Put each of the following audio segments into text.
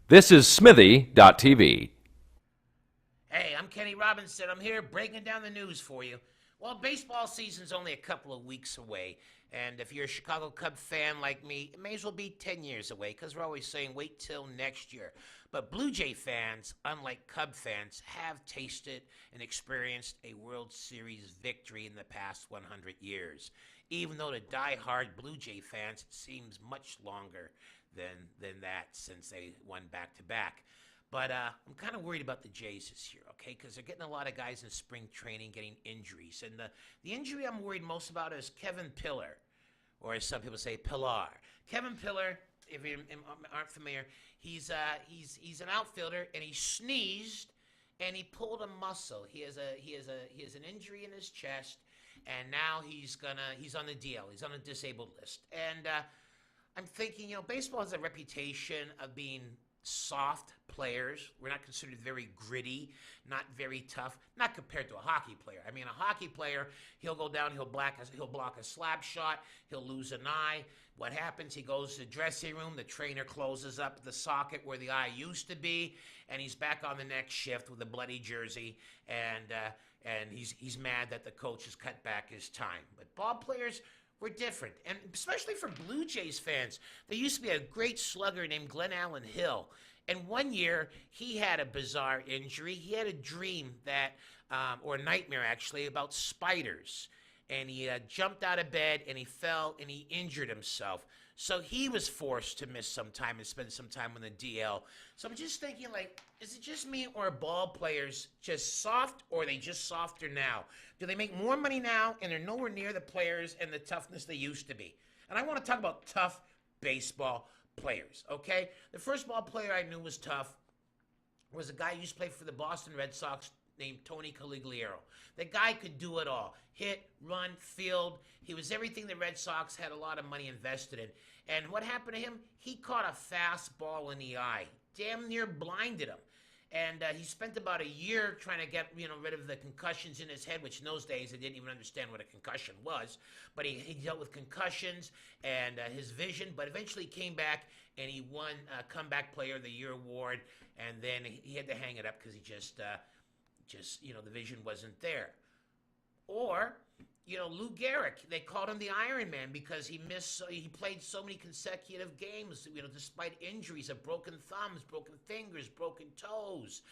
This is Smithy.tv. Hey, I'm Kenny Robinson. I'm here breaking down the news for you. Well, baseball season's only a couple of weeks away, and if you're a Chicago Cub fan like me, it may as well be 10 years away because we're always saying wait till next year. But Blue Jay fans, unlike Cub fans, have tasted and experienced a World Series victory in the past 100 years. Even though to die-hard Blue Jay fans, it seems much longer than that since they won back-to-back. But I'm kind of worried about the Jays this year, okay? Because they're getting a lot of guys in spring training getting injuries. And the injury I'm worried most about is Kevin Pillar, or as some people say, Pillar. Kevin Pillar, if you aren't familiar, he's an outfielder, and he sneezed, and he pulled a muscle. He has an injury in his chest, and now he's on the DL. He's on a disabled list. And I'm thinking, baseball has a reputation of being soft players. We're not considered very gritty, not very tough, not compared to a hockey player. I mean, a hockey player, he'll go down, he'll block a slap shot, he'll lose an eye. What happens? He goes to the dressing room, the trainer closes up the socket where the eye used to be, and he's back on the next shift with a bloody jersey, and he's mad that the coach has cut back his time. But ball players, we're different, and especially for Blue Jays fans. There used to be a great slugger named Glen Hill, and one year he had a bizarre injury. He had a dream that, or a nightmare actually, about spiders, and he jumped out of bed and he fell and he injured himself. So he was forced to miss some time and spend some time on the DL. So I'm just thinking, is it just me, or are ball players just soft, or are they just softer now? Do they make more money now and they're nowhere near the players and the toughness they used to be? And I want to talk about tough baseball players, okay? The first ball player I knew was tough was a guy who used to play for the Boston Red Sox named Tony Conigliaro. The guy could do it all. Hit, run, field. He was everything the Red Sox had a lot of money invested in. And what happened to him? He caught a fastball in the eye. Damn near blinded him. And he spent about a year trying to get rid of the concussions in his head, which in those days I didn't even understand what a concussion was. But he dealt with concussions and his vision. But eventually he came back and he won Comeback Player of the Year award. And then he had to hang it up because he just the vision wasn't there. Or, Lou Gehrig, they called him the Iron Man because he played so many consecutive games, despite injuries of broken thumbs, broken fingers, broken toes,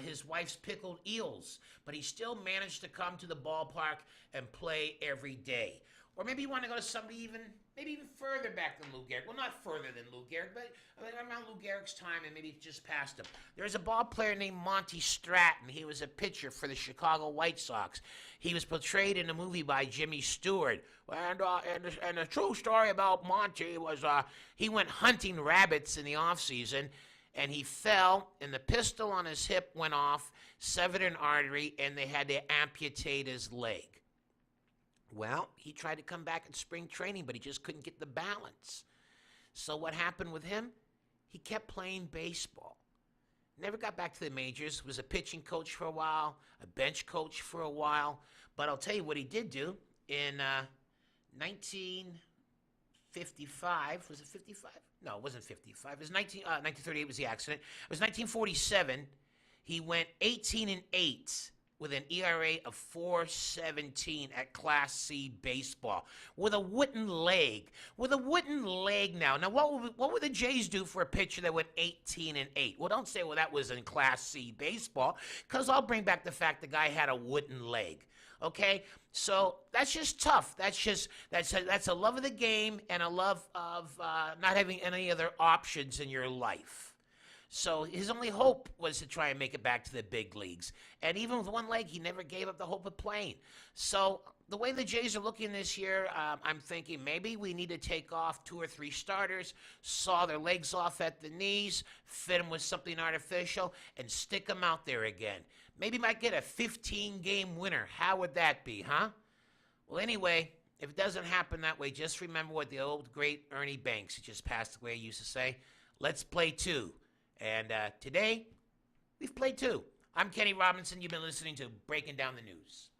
his wife's pickled eels. But he still managed to come to the ballpark and play every day. Or maybe you want to go to somebody maybe even further back than Lou Gehrig. Well, not further than Lou Gehrig, but around Lou Gehrig's time and maybe just past him. There's a ball player named Monty Stratton. He was a pitcher for the Chicago White Sox. He was portrayed in a movie by Jimmy Stewart. And the true story about Monty was he went hunting rabbits in the offseason, and he fell, and the pistol on his hip went off, severed an artery, and they had to amputate his leg. Well, he tried to come back in spring training, but he just couldn't get the balance. So what happened with him? He kept playing baseball. Never got back to the majors. Was a pitching coach for a while, a bench coach for a while. But I'll tell you what he did do in 1955. Was it 55? No, it wasn't 55. It was 1938 was the accident. It was 1947. He went 18-8. With an ERA of 4.17 at Class C baseball, with a wooden leg. With a wooden leg now. Now, what would the Jays do for a pitcher that went 18-8? Well, don't say, well, that was in Class C baseball, because I'll bring back the fact the guy had a wooden leg. Okay, so that's just tough. That's a love of the game and a love of not having any other options in your life. So his only hope was to try and make it back to the big leagues. And even with one leg, he never gave up the hope of playing. So the way the Jays are looking this year, I'm thinking maybe we need to take off 2 or 3 starters, saw their legs off at the knees, fit them with something artificial, and stick them out there again. Maybe might get a 15-game winner. How would that be, huh? Well, anyway, if it doesn't happen that way, just remember what the old great Ernie Banks, who just passed away, used to say, let's play 2. And today, we've played 2. I'm Kenny Robinson. You've been listening to Breaking Down the News.